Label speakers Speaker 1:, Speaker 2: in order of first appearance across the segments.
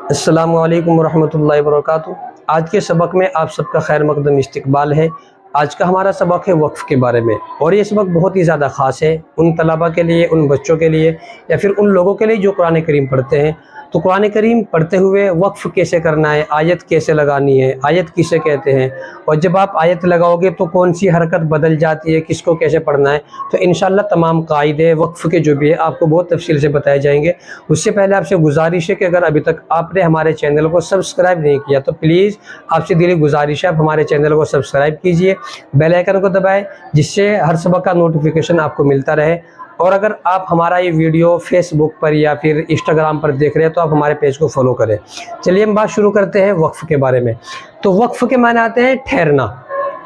Speaker 1: अस्सलामु अलैकुम वरहमतुल्लाहि वबरकातुहू। आज के सबक में आप सबका खैर मकदम इस्तकबाल है। आज का हमारा सबक है वक्फ़ के बारे में, और ये सबक बहुत ही ज़्यादा ख़ास है उन तलबा के लिए, उन बच्चों के लिए, या फिर उन लोगों के लिए जो कुरान करीम पढ़ते हैं। तो कुरान करीम पढ़ते हुए वक्फ़ कैसे करना है, आयत कैसे लगानी है, आयत किसे कहते हैं, और जब आप आयत लगाओगे तो कौन सी हरकत बदल जाती है, किसको कैसे पढ़ना है, तो इंशाअल्लाह तमाम कायदे वक्फ़ के जो भी है आपको बहुत तफसील से बताए जाएंगे। उससे पहले आपसे गुजारिश है कि अगर अभी तक आपने हमारे चैनल को सब्सक्राइब नहीं किया तो प्लीज़ आपसे दिली गुजारिश है आप हमारे चैनल को सब्सक्राइब कीजिए, बेल आइकन को दबाएं, जिससे हर सबक का नोटिफिकेशन आपको मिलता रहे। और अगर आप हमारा ये वीडियो फेसबुक पर या फिर इंस्टाग्राम पर देख रहे हैं तो आप हमारे पेज को फॉलो करें। चलिए हम बात शुरू करते हैं वक्फ़ के बारे में। तो वक्फ़ के माने आते हैं ठहरना।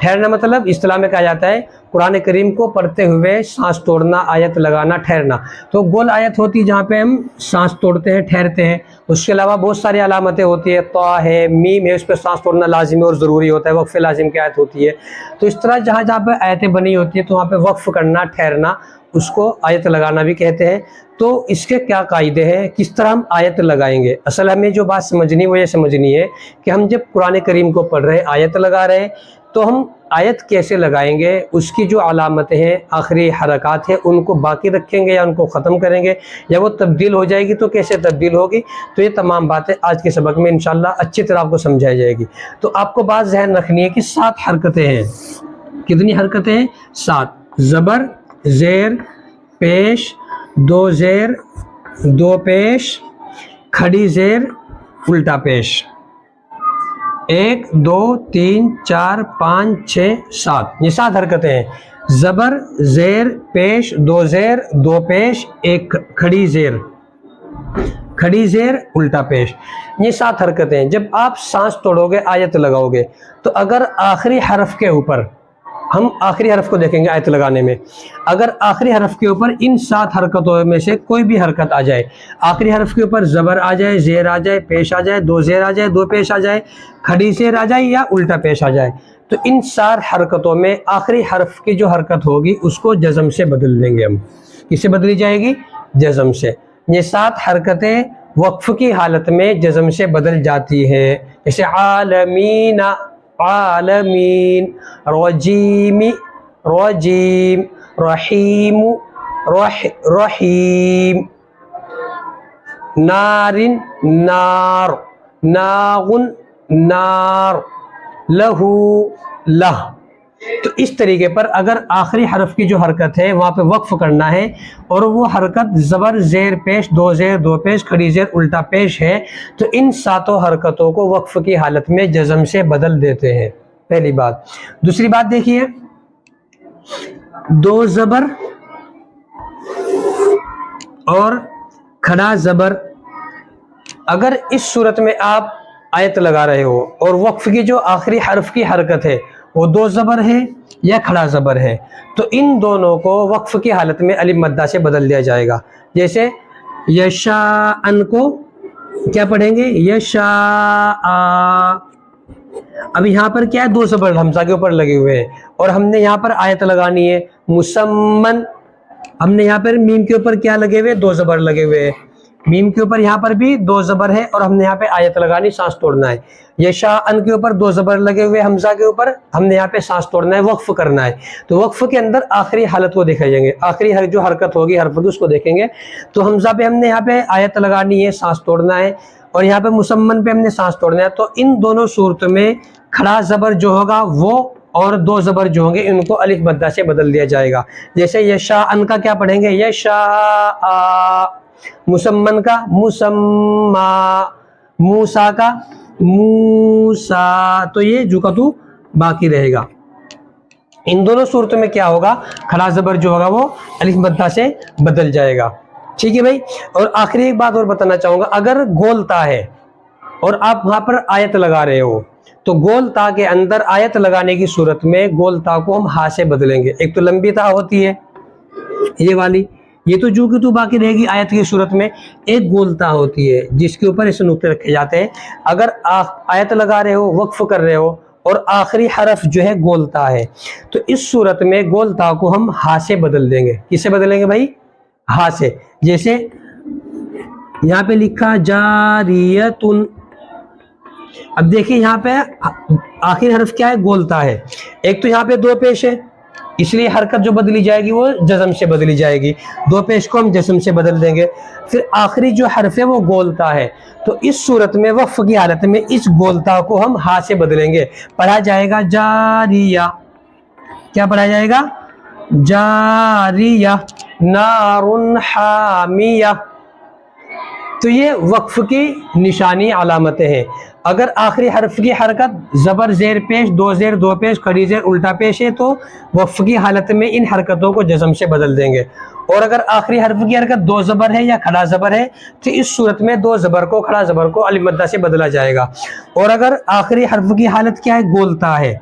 Speaker 1: ठहरना मतलब इस्तिलाह में कहा जाता है कुरान करीम को पढ़ते हुए सांस तोड़ना, आयत लगाना, ठहरना। तो गोल आयत होती है जहाँ पे हम सांस तोड़ते हैं, ठहरते हैं। उसके अलावा बहुत सारी अलामतें होती है, ता है, मीम है, उस पर सांस तोड़ना लाजिमी और ज़रूरी होता है, वक्फ़ लाजिम की आयत होती है। तो इस तरह जहाँ जहाँ पे आयतें बनी होती है तो वहाँ पे वक्फ़ करना, ठहरना, उसको आयत लगाना भी कहते हैं। तो इसके क्या कायदे हैं, किस तरह हम आयत लगाएंगे। असल हमें जो बात समझनी वो ये समझनी है कि हम जब कुरान करीम को पढ़ रहे हैं, आयत लगा रहे हैं, तो हम आयत कैसे लगाएंगे, उसकी जो अलामतें हैं, आखिरी हरकत है, उनको बाकी रखेंगे या उनको ख़त्म करेंगे, या वो तब्दील हो जाएगी तो कैसे तब्दील होगी। तो ये तमाम बातें आज के सबक में इंशाअल्लाह अच्छी तरह आपको समझाई जाएगी। तो आपको बात ज़हन रखनी है कि 7 हरकतें हैं। कितनी हरकतें हैं? 7। ज़बर, ज़ेर, पेश, 2 ज़ेर, 2 पेश, खड़ी ज़ेर, उल्टा पेश। 1 2 3 4 5 6 7, ये 7 हरकतें हैं। ज़बर, ज़ेर, पेश, 2 ज़ेर, 2 पेश, 1 खड़ी ज़ेर, खड़ी ज़ेर, उल्टा पेश, ये 7 हरकतें हैं। जब आप सांस तोड़ोगे, आयत लगाओगे, तो अगर आखिरी हरफ के ऊपर, हम आखिरी हरफ को देखेंगे आयत लगाने में, अगर आखिरी हरफ के ऊपर इन 7 हरकतों में से कोई भी हरकत आ जाए, आखिरी हरफ के ऊपर ज़बर आ जाए, ज़ेर आ जाए, पेश आ जाए, 2 ज़ेर आ जाए, 2 पेश आ जाए, खड़ी ज़ेर आ जाए या उल्टा पेश आ जाए, तो इन 4 हरकतों में आखिरी हरफ की जो हरकत होगी उसको जज़म से बदल देंगे हम। किससे बदली जाएगी? जज़म से। ये 7 हरकतें वक्फ़ की हालत में जज़म से बदल जाती है। जैसे आलमीना, आलमीन, रजीमी, रजीम, रहीमु, रहीम, नारिन, नार, नागुन, नार, लहू, लह। तो इस तरीके पर अगर आखिरी हरफ की जो हरकत है वहाँ पे वक्फ़ करना है, और वो हरकत ज़बर, ज़ेर, पेश, 2 ज़ेर, 2 पेश, खड़ी ज़ेर, उल्टा पेश है, तो इन 7 हरकतों को वक्फ़ की हालत में जज़म से बदल देते हैं। पहली बात। दूसरी बात देखिए, 2 ज़बर और खड़ा ज़बर, अगर इस सूरत में आप आयत लगा रहे हो और वक्फ़ की जो आखिरी हरफ की हरकत है वो 2 ज़बर है या खड़ा ज़बर है, तो इन दोनों को वक्फ़ की हालत में अलिफ मद्दा से बदल दिया जाएगा। जैसे यशाअन को क्या पढ़ेंगे? यशा। अब यहाँ पर क्या है? 2 ज़बर हमज़ा के ऊपर लगे हुए हैं, और हमने यहाँ पर आयत लगानी है। मुसम्मन, हमने यहाँ पर मीम के ऊपर क्या लगे हुए? 2 ज़बर लगे हुए हैं। मीम के ऊपर यहाँ पर भी 2 ज़बर है, और हमने यहाँ पे आयत लगानी, सांस तोड़ना है। ये शाअन के ऊपर 2 ज़बर लगे हुए, हमज़ा के ऊपर, हमने यहाँ पे सांस तोड़ना है, वक्फ़ करना है। तो वक्फ़ के अंदर आखिरी हालत को दिखाई जाएंगे, आखिरी जो हरकत होगी हरफ की उसको देखेंगे। तो हमज़ा पे हमने यहाँ पे आयत लगानी है, सांस तोड़ना है, और यहाँ पे मुसम्मन पे हमने सांस तोड़ना है। तो इन दोनों सूरतों में खड़ा ज़बर जो होगा वो, और 2 ज़बर जो होंगे, इनको अलिफ मद्दा से बदल दिया जाएगा। जैसे यशाअन का क्या पढ़ेंगे? यशा। मुसम्मन का मुसम्मा, मूसा का मूसा, तो ये जुकतु बाकी रहेगा। इन दोनों सूरतों में क्या होगा? खड़ा ज़बर जो होगा वो अलिफ मद्दा से बदल जाएगा। ठीक है भाई। और आखिरी एक बात और बताना चाहूँगा, अगर गोल ता है और आप वहाँ पर आयत लगा रहे हो, तो गोल ता के अंदर आयत लगाने की सूरत में गोल ता को हम हा से बदलेंगे। एक तो लंबी ता होती है ये वाली, ये तो जो कि तो बाकी रहेगी आयत की सूरत में। एक गोलता होती है जिसके ऊपर ऐसे नुक्ते रखे जाते हैं। अगर आप आयत लगा रहे हो, वक्फ कर रहे हो, और आखिरी हरफ जो है गोलता है, तो इस सूरत में गोलता को हम हा से बदल देंगे। किससे बदलेंगे भाई? हा से। जैसे यहाँ पे लिखा जारियतुन। अब देखिए यहाँ पे आखिर हर्फ क्या है, गोलता है। एक तो यहाँ पे दो पेश है, इसलिए हरकत जो बदली जाएगी वो जज़म से बदली जाएगी, दो पेश को हम जज़म से बदल देंगे। फिर आखिरी जो हर्फ है वो गोलता है, तो इस सूरत में वक्फ की हालत में इस गोलता को हम हा से बदलेंगे, पढ़ा जाएगा जारिया। क्या पढ़ा जाएगा, जारिया नारुन हामिया। तो ये वक्फ की निशानी अलामतें हैं। अगर आखिरी हर्फ की हरकत ज़बर ज़ेर पेश, दो ज़ेर दो पेश, खड़ी ज़ेर उल्टा पेश है, तो वक्फ की हालत में इन हरकतों को जज़म से बदल देंगे। और अगर आखिरी हर्फ की हरकत दो ज़बर है या खड़ा ज़बर है, तो इस सूरत में दो ज़बर को खड़ा ज़बर को अलिफ मद्दा से बदला जाएगा। और अगर आखिरी हर्फ की हालत क्या है, गोलता है,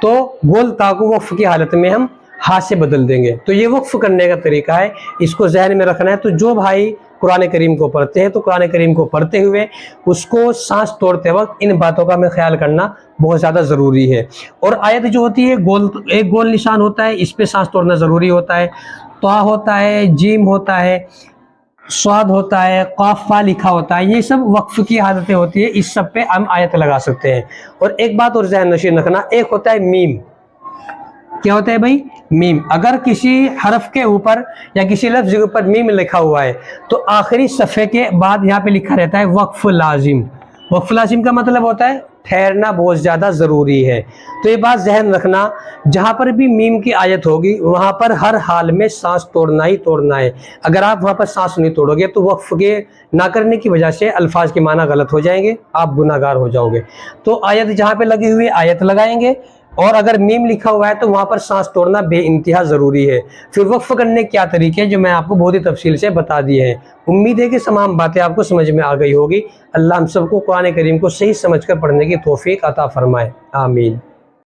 Speaker 1: तो गोलता को वक्फ की हालत में हम हा से बदल देंगे। तो ये वक्फ करने का तरीका है, इसको जहन में रखना है। तो जो भाई कुरान करीम को पढ़ते हैं, तो कुरान करीम को पढ़ते हुए उसको सांस तोड़ते वक्त इन बातों का हमें ख्याल करना बहुत ज़्यादा ज़रूरी है। और आयत जो होती है एक गोल निशान होता है, इस पे सांस तोड़ना ज़रूरी होता है। ता होता है, जीम होता है, स्वाद होता है, काफा लिखा होता है, ये सब वक्फ की हालतें होती है, इस सब पे हम आयत लगा सकते हैं। और एक बात और ज़हन नशीन रखना, एक होता है मीम। क्या होता है भाई, मीम। अगर किसी हरफ के ऊपर या किसी लफ्ज़ के ऊपर मीम लिखा हुआ है, तो आखिरी सफ़े के बाद यहाँ पे लिखा रहता है वक्फ लाजिम। वक्फ लाजिम का मतलब होता है ठहरना बहुत ज़्यादा ज़रूरी है। तो ये बात जहन रखना, जहाँ पर भी मीम की आयत होगी वहाँ पर हर हाल में सांस तोड़ना ही तोड़ना है। अगर आप वहाँ पर सांस नहीं तोड़ोगे तो वक्फ के ना करने की वजह से अल्फाज के माना गलत हो जाएंगे, आप गुनाहगार हो जाओगे। तो आयत जहाँ पे लगी हुई आयत लगाएंगे, और अगर मीम लिखा हुआ है तो वहाँ पर सांस तोड़ना बेइंतहा ज़रूरी है। फिर वक्फ करने के क्या तरीके हैं जो मैं आपको बहुत ही तफसील से बता दिए हैं। उम्मीद है कि तमाम बातें आपको समझ में आ गई होगी। अल्लाह हम सबको कुरान करीम को सही समझकर पढ़ने की तौफीक अता फरमाए, आमीन।